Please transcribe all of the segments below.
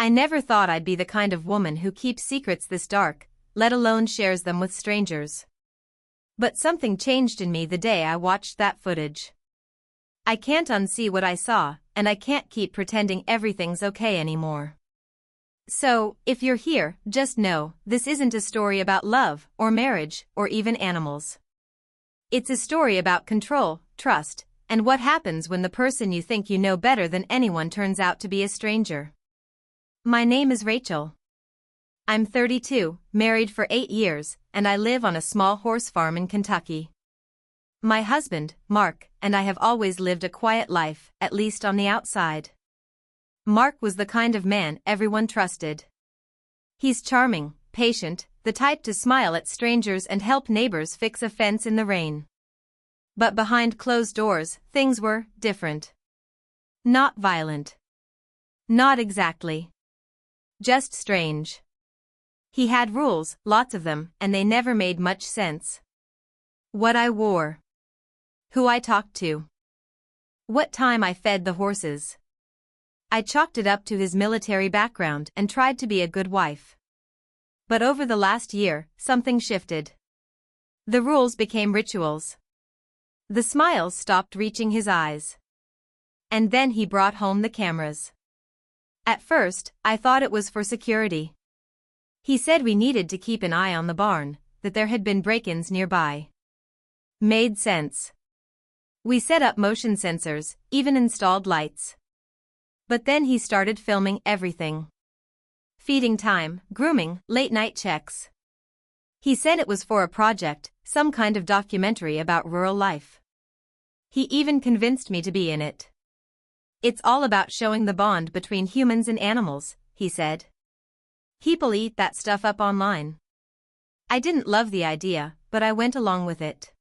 I never thought I'd be the kind of woman who keeps secrets this dark, let alone shares them with strangers. But something changed in me the day I watched that footage. I can't unsee what I saw, and I can't keep pretending everything's okay anymore. So, if you're here, just know, this isn't a story about love, or marriage, or even animals. It's a story about control, trust, and what happens when the person you think you know better than anyone turns out to be a stranger. My name is Rachel. I'm 32, married for 8 years, and I live on a small horse farm in Kentucky. My husband, Mark, and I have always lived a quiet life, at least on the outside. Mark was the kind of man everyone trusted. He's charming, patient, the type to smile at strangers and help neighbors fix a fence in the rain. But behind closed doors, things were different. Not violent. Not exactly. Just strange. He had rules, lots of them, and they never made much sense. What I wore. Who I talked to. What time I fed the horses. I chalked it up to his military background and tried to be a good wife. But over the last year, something shifted. The rules became rituals. The smiles stopped reaching his eyes. And then he brought home the cameras. At first, I thought it was for security. He said we needed to keep an eye on the barn, that there had been break-ins nearby. Made sense. We set up motion sensors, even installed lights. But then he started filming everything. Feeding time, grooming, late-night checks. He said it was for a project, some kind of documentary about rural life. He even convinced me to be in it. It's all about showing the bond between humans and animals, he said. People eat that stuff up online. I didn't love the idea, but I went along with it.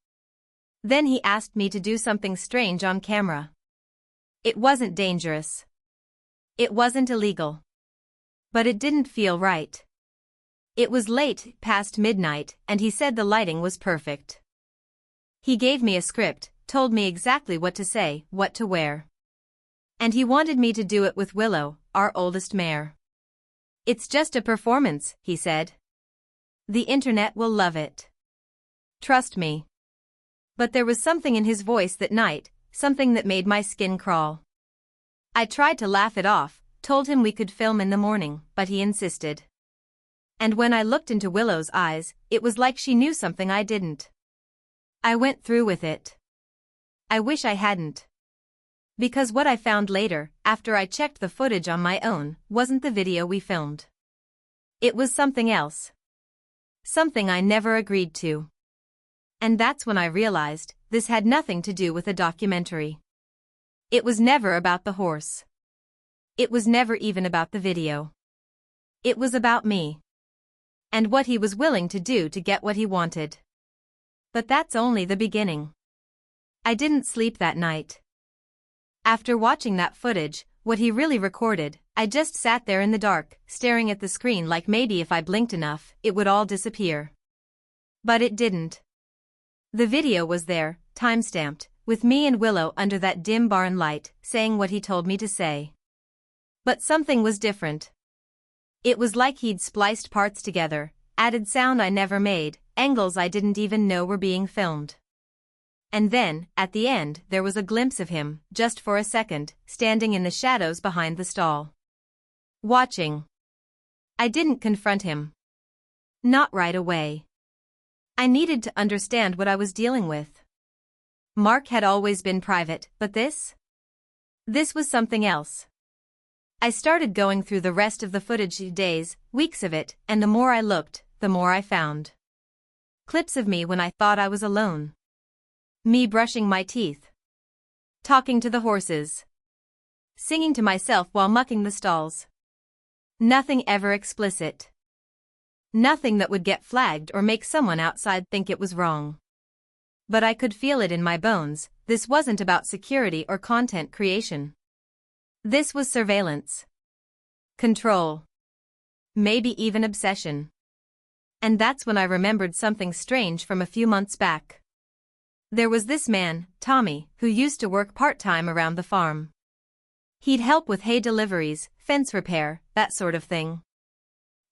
Then he asked me to do something strange on camera. It wasn't dangerous. It wasn't illegal. But it didn't feel right. It was late, past midnight, and he said the lighting was perfect. He gave me a script, told me exactly what to say, what to wear. And he wanted me to do it with Willow, our oldest mare. It's just a performance, he said. The internet will love it. Trust me. But there was something in his voice that night, something that made my skin crawl. I tried to laugh it off, told him we could film in the morning, but he insisted. And when I looked into Willow's eyes, it was like she knew something I didn't. I went through with it. I wish I hadn't. Because what I found later, after I checked the footage on my own, wasn't the video we filmed. It was something else. Something I never agreed to. And that's when I realized, this had nothing to do with a documentary. It was never about the horse. It was never even about the video. It was about me. And what he was willing to do to get what he wanted. But that's only the beginning. I didn't sleep that night. After watching that footage, what he really recorded, I just sat there in the dark, staring at the screen like maybe if I blinked enough, it would all disappear. But it didn't. The video was there, time-stamped, with me and Willow under that dim barn light, saying what he told me to say. But something was different. It was like he'd spliced parts together, added sound I never made, angles I didn't even know were being filmed. And then, at the end, there was a glimpse of him, just for a second, standing in the shadows behind the stall. Watching. I didn't confront him. Not right away. I needed to understand what I was dealing with. Mark had always been private, but this? This was something else. I started going through the rest of the footage, days, weeks of it, and the more I looked, the more I found. Clips of me when I thought I was alone. Me brushing my teeth. Talking to the horses. Singing to myself while mucking the stalls. Nothing ever explicit. Nothing that would get flagged or make someone outside think it was wrong. But I could feel it in my bones, this wasn't about security or content creation. This was surveillance. Control. Maybe even obsession. And that's when I remembered something strange from a few months back. There was this man, Tommy, who used to work part-time around the farm. He'd help with hay deliveries, fence repair, that sort of thing.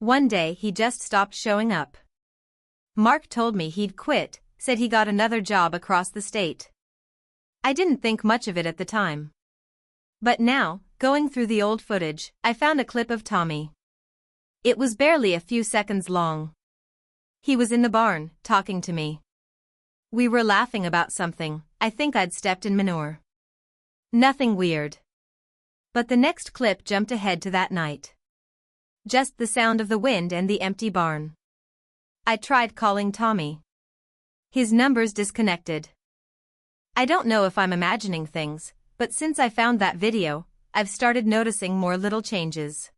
One day he just stopped showing up. Mark told me he'd quit, said he got another job across the state. I didn't think much of it at the time. But now, going through the old footage, I found a clip of Tommy. It was barely a few seconds long. He was in the barn, talking to me. We were laughing about something. I think I'd stepped in manure. Nothing weird. But the next clip jumped ahead to that night. Just the sound of the wind and the empty barn. I tried calling Tommy. His number's disconnected. I don't know if I'm imagining things, but since I found that video, I've started noticing more little changes.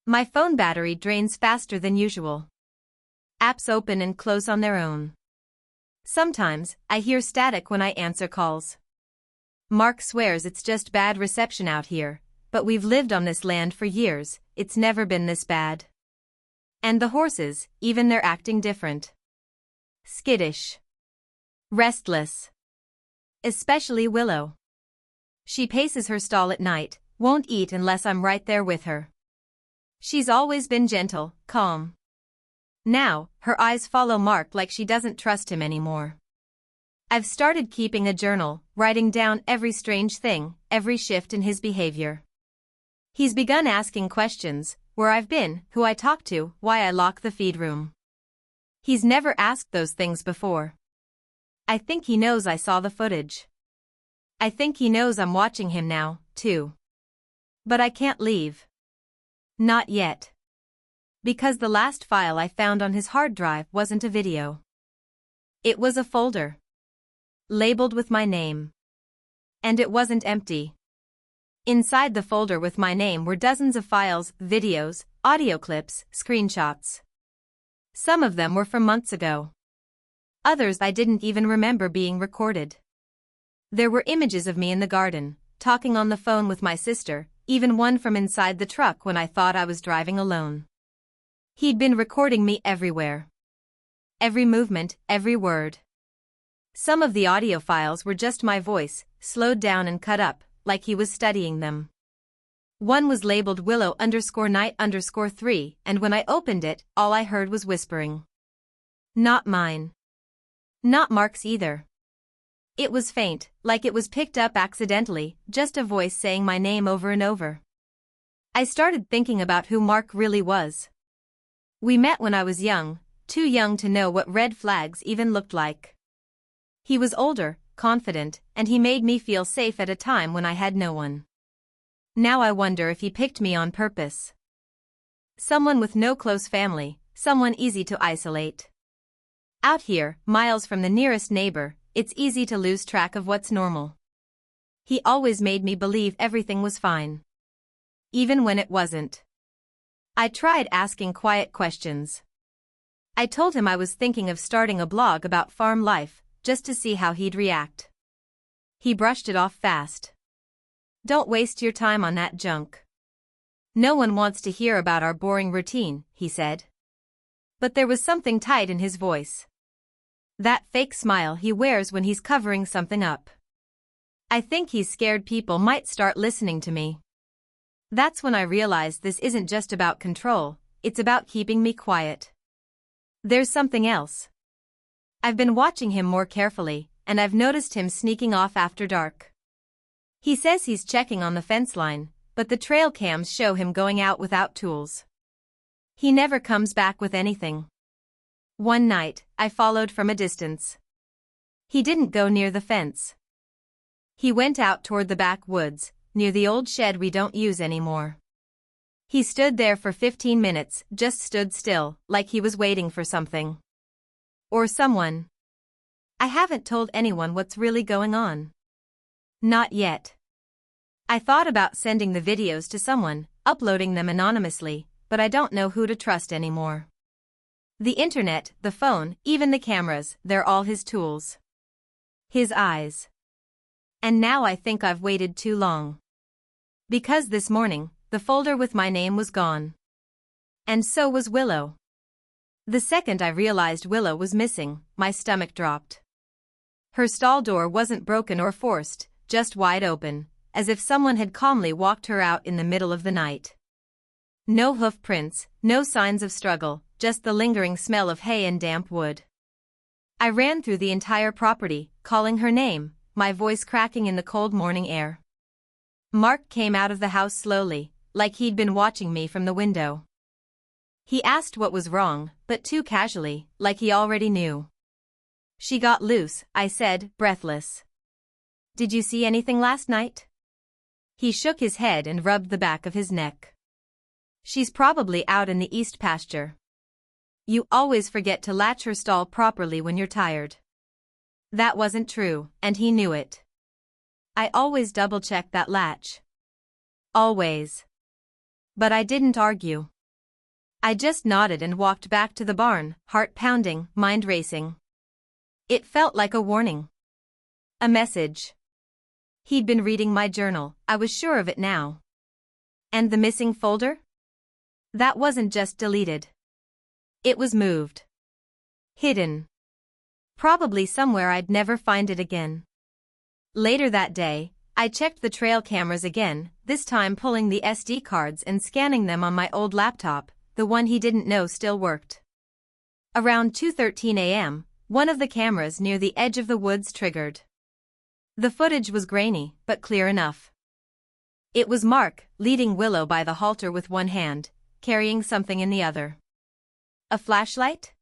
My phone battery drains faster than usual. Apps open and close on their own. Sometimes, I hear static when I answer calls. Mark swears it's just bad reception out here, but we've lived on this land for years, it's never been this bad. And the horses, even they're acting different. Skittish. Restless. Especially Willow. She paces her stall at night, won't eat unless I'm right there with her. She's always been gentle, calm. Now, her eyes follow Mark like she doesn't trust him anymore. I've started keeping a journal, writing down every strange thing, every shift in his behavior. He's begun asking questions, where I've been, who I talk to, why I lock the feed room. He's never asked those things before. I think he knows I saw the footage. I think he knows I'm watching him now, too. But I can't leave. Not yet. Because the last file I found on his hard drive wasn't a video. It was a folder. Labeled with my name. And it wasn't empty. Inside the folder with my name were dozens of files, videos, audio clips, screenshots. Some of them were from months ago. Others I didn't even remember being recorded. There were images of me in the garden, talking on the phone with my sister, even one from inside the truck when I thought I was driving alone. He'd been recording me everywhere. Every movement, every word. Some of the audio files were just my voice, slowed down and cut up, like he was studying them. One was labeled Willow_night_3, and when I opened it, all I heard was whispering. Not mine. Not Mark's either. It was faint, like it was picked up accidentally, just a voice saying my name over and over. I started thinking about who Mark really was. We met when I was young, too young to know what red flags even looked like. He was older, confident, and he made me feel safe at a time when I had no one. Now I wonder if he picked me on purpose. Someone with no close family, someone easy to isolate. Out here, miles from the nearest neighbor, it's easy to lose track of what's normal. He always made me believe everything was fine. Even when it wasn't. I tried asking quiet questions. I told him I was thinking of starting a blog about farm life, just to see how he'd react. He brushed it off fast. Don't waste your time on that junk. No one wants to hear about our boring routine, he said. But there was something tight in his voice. That fake smile he wears when he's covering something up. I think he's scared people might start listening to me. That's when I realized this isn't just about control, it's about keeping me quiet. There's something else. I've been watching him more carefully, and I've noticed him sneaking off after dark. He says he's checking on the fence line, but the trail cams show him going out without tools. He never comes back with anything. One night, I followed from a distance. He didn't go near the fence. He went out toward the backwoods, near the old shed we don't use anymore. He stood there for 15 minutes, just stood still, like he was waiting for something. Or someone. I haven't told anyone what's really going on. Not yet. I thought about sending the videos to someone, uploading them anonymously, but I don't know who to trust anymore. The internet, the phone, even the cameras, they're all his tools. His eyes. And now I think I've waited too long. Because this morning, the folder with my name was gone. And so was Willow. The second I realized Willow was missing, my stomach dropped. Her stall door wasn't broken or forced, just wide open, as if someone had calmly walked her out in the middle of the night. No hoof prints, no signs of struggle, just the lingering smell of hay and damp wood. I ran through the entire property, calling her name, my voice cracking in the cold morning air. Mark came out of the house slowly, like he'd been watching me from the window. He asked what was wrong, but too casually, like he already knew. "She got loose," I said, breathless. "Did you see anything last night?" He shook his head and rubbed the back of his neck. "She's probably out in the east pasture. You always forget to latch her stall properly when you're tired." That wasn't true, and he knew it. I always double-check that latch. Always. But I didn't argue. I just nodded and walked back to the barn, heart pounding, mind racing. It felt like a warning. A message. He'd been reading my journal, I was sure of it now. And the missing folder? That wasn't just deleted. It was moved. Hidden. Probably somewhere I'd never find it again. Later that day, I checked the trail cameras again, this time pulling the SD cards and scanning them on my old laptop, the one he didn't know still worked. Around 2:13 a.m., one of the cameras near the edge of the woods triggered. The footage was grainy, but clear enough. It was Mark, leading Willow by the halter with one hand, carrying something in the other. A flashlight?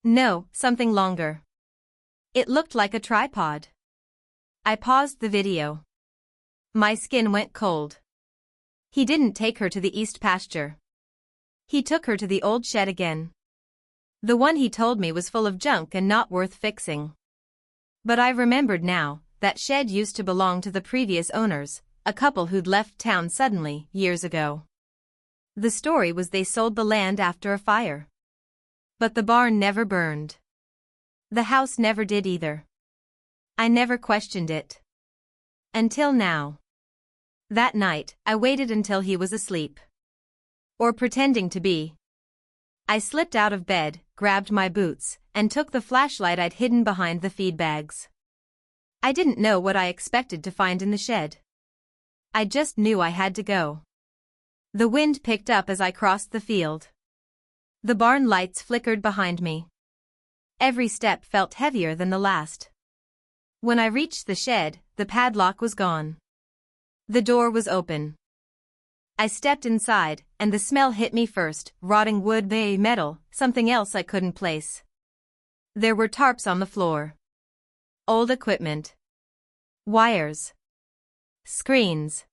No, something longer. It looked like a tripod. I paused the video. My skin went cold. He didn't take her to the east pasture. He took her to the old shed again. The one he told me was full of junk and not worth fixing. But I remembered now, that shed used to belong to the previous owners, a couple who'd left town suddenly, years ago. The story was they sold the land after a fire. But the barn never burned. The house never did either. I never questioned it. Until now. That night, I waited until he was asleep. Or pretending to be. I slipped out of bed, grabbed my boots, and took the flashlight I'd hidden behind the feed bags. I didn't know what I expected to find in the shed. I just knew I had to go. The wind picked up as I crossed the field. The barn lights flickered behind me. Every step felt heavier than the last. When I reached the shed, the padlock was gone. The door was open. I stepped inside, and the smell hit me first, rotting wood, metal, something else I couldn't place. There were tarps on the floor. Old equipment. Wires. Screens.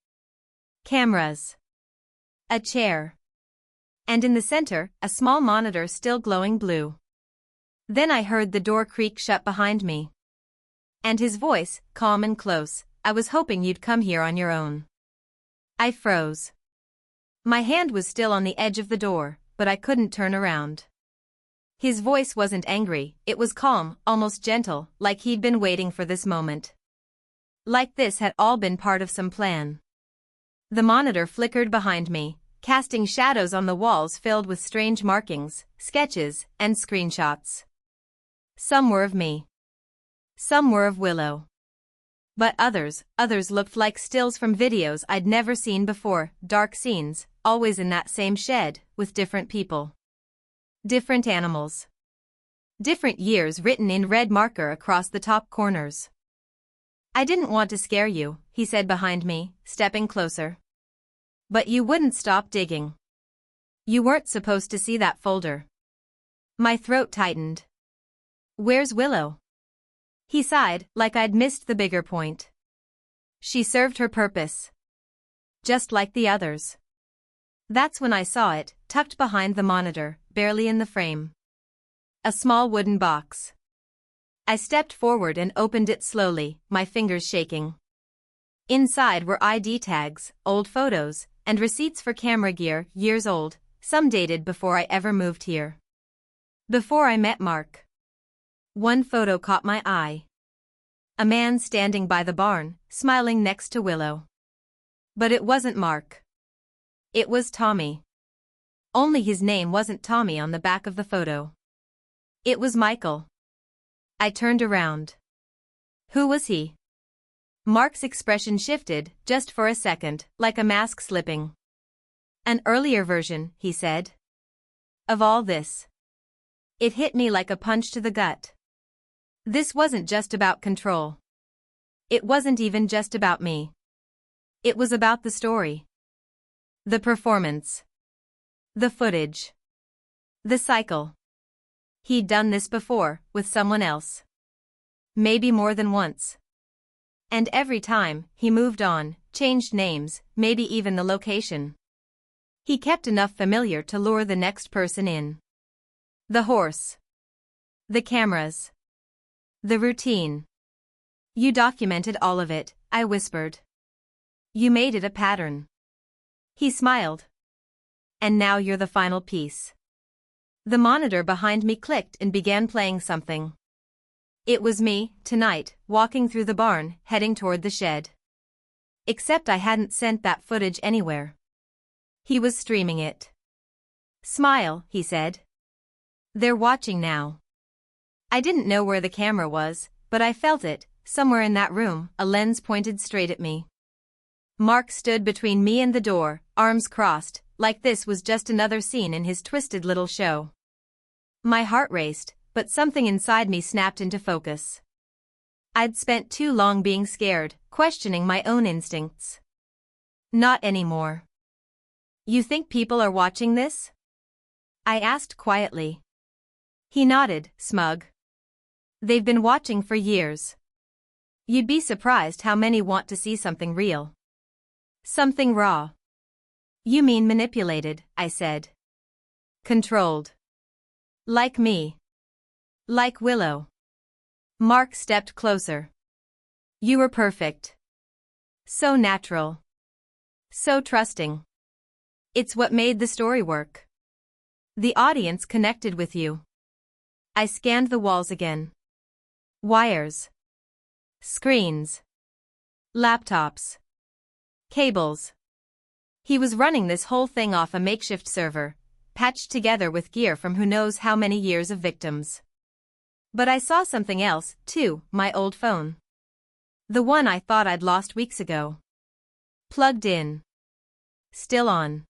Cameras. A chair. And in the center, a small monitor still glowing blue. Then I heard the door creak shut behind me. And his voice, calm and close, "I was hoping you'd come here on your own." I froze. My hand was still on the edge of the door, but I couldn't turn around. His voice wasn't angry, it was calm, almost gentle, like he'd been waiting for this moment. Like this had all been part of some plan. The monitor flickered behind me, casting shadows on the walls filled with strange markings, sketches, and screenshots. Some were of me. Some were of Willow. But others looked like stills from videos I'd never seen before, dark scenes, always in that same shed, with different people. Different animals. Different years written in red marker across the top corners. "I didn't want to scare you," he said behind me, stepping closer. "But you wouldn't stop digging. You weren't supposed to see that folder." My throat tightened. "Where's Willow?" He sighed, like I'd missed the bigger point. "She served her purpose. Just like the others." That's when I saw it, tucked behind the monitor, barely in the frame. A small wooden box. I stepped forward and opened it slowly, my fingers shaking. Inside were ID tags, old photos, and receipts for camera gear, years old, some dated before I ever moved here. Before I met Mark. One photo caught my eye. A man standing by the barn, smiling next to Willow. But it wasn't Mark. It was Tommy. Only his name wasn't Tommy on the back of the photo. It was Michael. I turned around. Who was he? Mark's expression shifted, just for a second, like a mask slipping. An earlier version, he said. Of all this. It hit me like a punch to the gut. This wasn't just about control. It wasn't even just about me. It was about the story. The performance. The footage. The cycle. He'd done this before, with someone else. Maybe more than once. And every time, he moved on, changed names, maybe even the location. He kept enough familiar to lure the next person in. The horse. The cameras. The routine. You documented all of it, I whispered. You made it a pattern. He smiled. And now you're the final piece. The monitor behind me clicked and began playing something. It was me, tonight, walking through the barn, heading toward the shed. Except I hadn't sent that footage anywhere. He was streaming it. Smile, he said. They're watching now. I didn't know where the camera was, but I felt it, somewhere in that room, a lens pointed straight at me. Mark stood between me and the door, arms crossed, like this was just another scene in his twisted little show. My heart raced, but something inside me snapped into focus. I'd spent too long being scared, questioning my own instincts. Not anymore. You think people are watching this? I asked quietly. He nodded, smug. They've been watching for years. You'd be surprised how many want to see something real. Something raw. You mean manipulated, I said. Controlled. Like me. Like Willow. Mark stepped closer. You were perfect. So natural. So trusting. It's what made the story work. The audience connected with you. I scanned the walls again. Wires. Screens. Laptops. Cables. He was running this whole thing off a makeshift server, patched together with gear from who knows how many years of victims. But I saw something else, too, my old phone. The one I thought I'd lost weeks ago. Plugged in. Still on.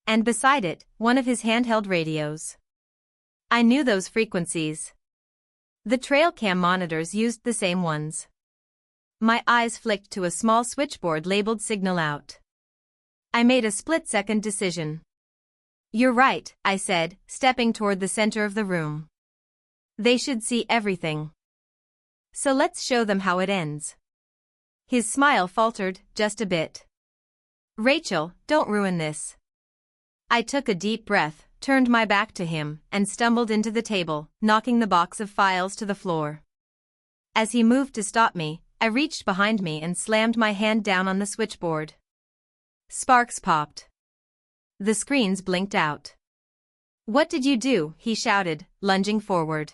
And beside it, one of his handheld radios. I knew those frequencies. The trail cam monitors used the same ones. My eyes flicked to a small switchboard labeled Signal Out. I made a split-second decision. You're right, I said, stepping toward the center of the room. They should see everything. So let's show them how it ends. His smile faltered, just a bit. Rachel, don't ruin this. I took a deep breath, turned my back to him, and stumbled into the table, knocking the box of files to the floor. As he moved to stop me, I reached behind me and slammed my hand down on the switchboard. Sparks popped. The screens blinked out. What did you do? He shouted, lunging forward.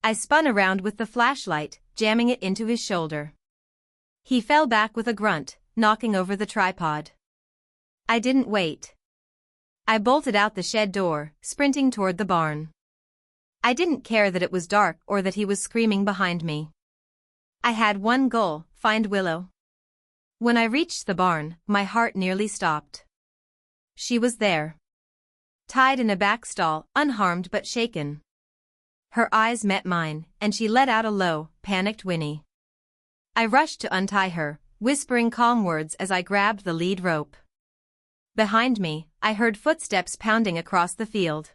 I spun around with the flashlight, jamming it into his shoulder. He fell back with a grunt, knocking over the tripod. I didn't wait. I bolted out the shed door, sprinting toward the barn. I didn't care that it was dark or that he was screaming behind me. I had one goal, find Willow. When I reached the barn, my heart nearly stopped. She was there. Tied in a back stall, unharmed but shaken. Her eyes met mine, and she let out a low, panicked whinny. I rushed to untie her, whispering calm words as I grabbed the lead rope. Behind me, I heard footsteps pounding across the field.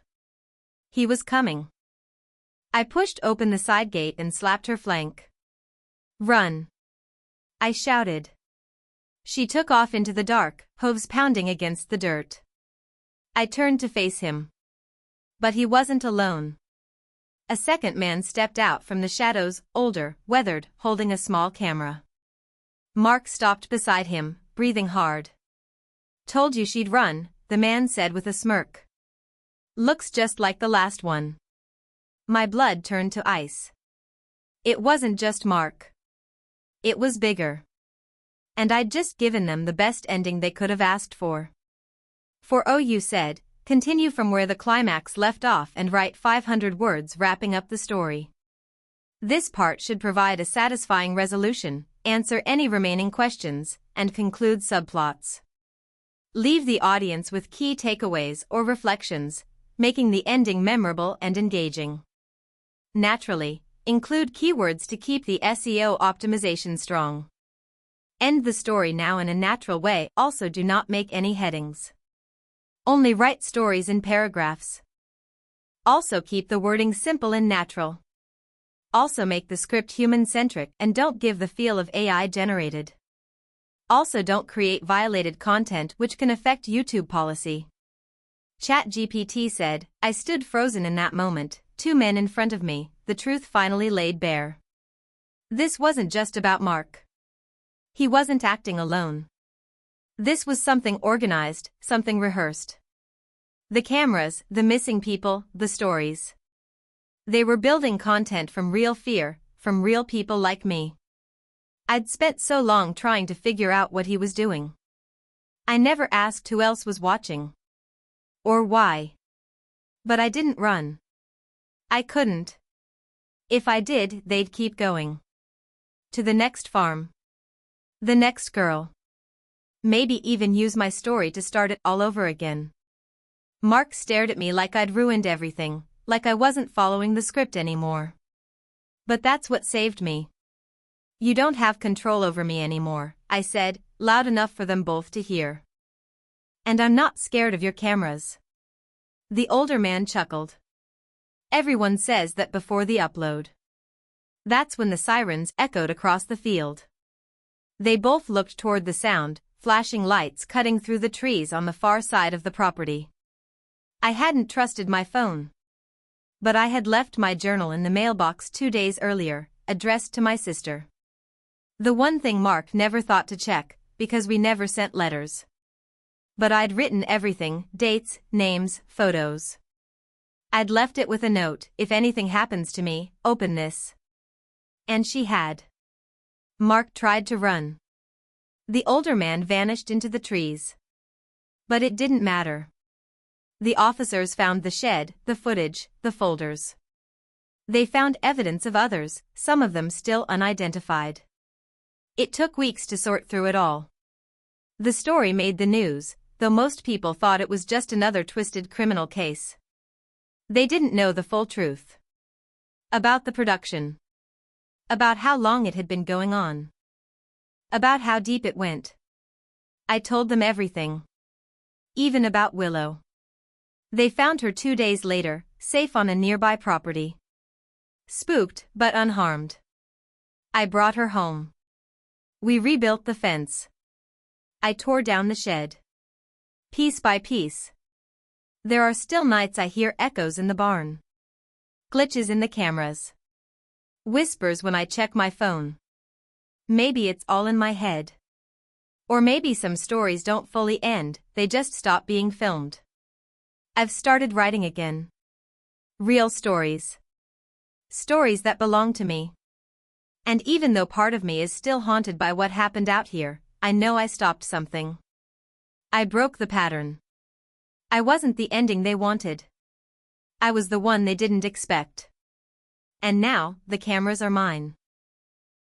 He was coming. I pushed open the side gate and slapped her flank. Run! I shouted. She took off into the dark, hooves pounding against the dirt. I turned to face him. But he wasn't alone. A second man stepped out from the shadows, older, weathered, holding a small camera. Mark stopped beside him, breathing hard. Told you she'd run, the man said with a smirk. Looks just like the last one. My blood turned to ice. It wasn't just Mark. It was bigger. And I'd just given them the best ending they could have asked for. For you said, continue from where the climax left off and write 500 words wrapping up the story. This part should provide a satisfying resolution, answer any remaining questions, and conclude subplots. Leave the audience with key takeaways or reflections, making the ending memorable and engaging. Naturally, include keywords to keep the SEO optimization strong. End the story now in a natural way. Also, do not make any headings. Only write stories in paragraphs. Also, keep the wording simple and natural. Also, make the script human-centric and don't give the feel of AI-generated. Also, don't create violated content which can affect YouTube policy. ChatGPT said, "I stood frozen in that moment, two men in front of me, the truth finally laid bare." This wasn't just about Mark. He wasn't acting alone. This was something organized, something rehearsed. The cameras, the missing people, the stories. They were building content from real fear, from real people like me. I'd spent so long trying to figure out what he was doing. I never asked who else was watching. Or why. But I didn't run. I couldn't. If I did, they'd keep going. To the next farm. The next girl. Maybe even use my story to start it all over again. Mark stared at me like I'd ruined everything, like I wasn't following the script anymore. But that's what saved me. "You don't have control over me anymore," I said, loud enough for them both to hear. "And I'm not scared of your cameras." The older man chuckled. "Everyone says that before the upload." That's when the sirens echoed across the field. They both looked toward the sound, flashing lights cutting through the trees on the far side of the property. I hadn't trusted my phone. But I had left my journal in the mailbox 2 days earlier, addressed to my sister. The one thing Mark never thought to check, because we never sent letters. But I'd written everything, dates, names, photos. I'd left it with a note, "If anything happens to me, open this." And she had. Mark tried to run. The older man vanished into the trees. But it didn't matter. The officers found the shed, the footage, the folders. They found evidence of others, some of them still unidentified. It took weeks to sort through it all. The story made the news, though most people thought it was just another twisted criminal case. They didn't know the full truth. About the production. About how long it had been going on. About how deep it went. I told them everything. Even about Willow. They found her 2 days later, safe on a nearby property. Spooked, but unharmed. I brought her home. We rebuilt the fence. I tore down the shed. Piece by piece. There are still nights I hear echoes in the barn. Glitches in the cameras. Whispers when I check my phone. Maybe it's all in my head. Or maybe some stories don't fully end, they just stop being filmed. I've started writing again. Real stories. Stories that belong to me. And even though part of me is still haunted by what happened out here, I know I stopped something. I broke the pattern. I wasn't the ending they wanted. I was the one they didn't expect. And now, the cameras are mine.